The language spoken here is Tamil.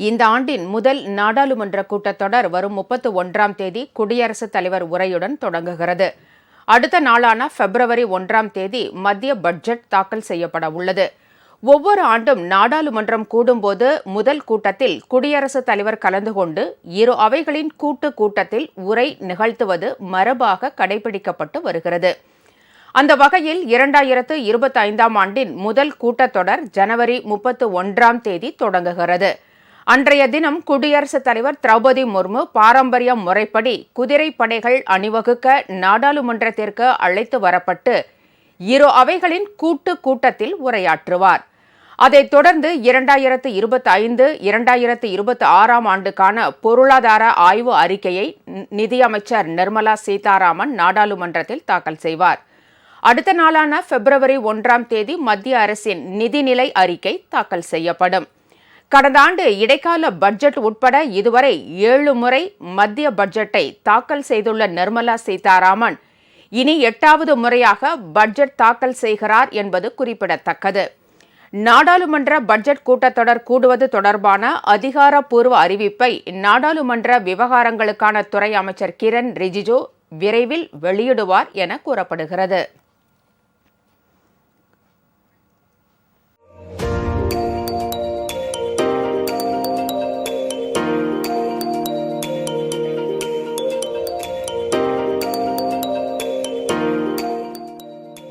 இந்த ஆண்டின் முதல் நாடாளுமன்ற கூட்டத்தொடர் வரும் 31ஆம் தேதி குடியரசுத் தலைவர் உரையுடன் தொடங்குகிறது. அடுத்த நாளான பிப்ரவரி 1ஆம் தேதி மத்திய பட்ஜெட் தாக்கல் செய்யப்பட உள்ளது. ஒவ்வொரு ஆண்டும் நாடாளுமன்றம் கூடும்போது முதல் கூட்டத்தில் குடியரசுத் தலைவர் கலந்து கொண்டு இரு அவைகளின் கூட்டத்தில் உரை நிகழ்த்துவது மரபாக கடைபிடிக்கப்பட்டு வருகிறது. அந்த வகையில் 2025ஆம் ஆண்டின் முதல் கூட்டத்தொடர் ஜனவரி 31ஆம் தேதி தொடங்குகிறது. அன்றைய தினம் குடியரசுத் தலைவர் திரௌபதி முர்மு பாரம்பரிய முறைப்படி குதிரைப்படைகள் அணிவகுக்க நாடாளுமன்றத்திற்கு அழைத்து வரப்பட்டு இரு அவைகளின் கூட்டத்தில் உரையாற்றுவார். அதைத் தொடர்ந்து 2025-2026ஆம் ஆண்டுக்கான பொருளாதார ஆய்வு அறிக்கையை நிதியமைச்சர் நிர்மலா சீதாராமன் நாடாளுமன்றத்தில் தாக்கல் செய்வார். அடுத்த நாளான பிப்ரவரி 1ஆம் தேதி மத்திய அரசின் நிதிநிலை அறிக்கை தாக்கல் செய்யப்படும். கடந்த ஆண்டு இடைக்கால பட்ஜெட் உட்பட இதுவரை 7 முறை மத்திய பட்ஜெட்டை தாக்கல் செய்துள்ள நிர்மலா சீதாராமன் இனி 8வது முறையாக பட்ஜெட் தாக்கல் செய்கிறார் என்பது குறிப்பிடத்தக்கது. நாடாளுமன்ற பட்ஜெட் கூட்டத்தொடர் கூடுவது தொடர்பான அதிகாரப்பூர்வ அறிவிப்பை நாடாளுமன்ற விவகாரங்களுக்கான துறை அமைச்சர் கிரண் ரிஜிஜு விரைவில் வெளியிடுவார் என கூறப்படுகிறது.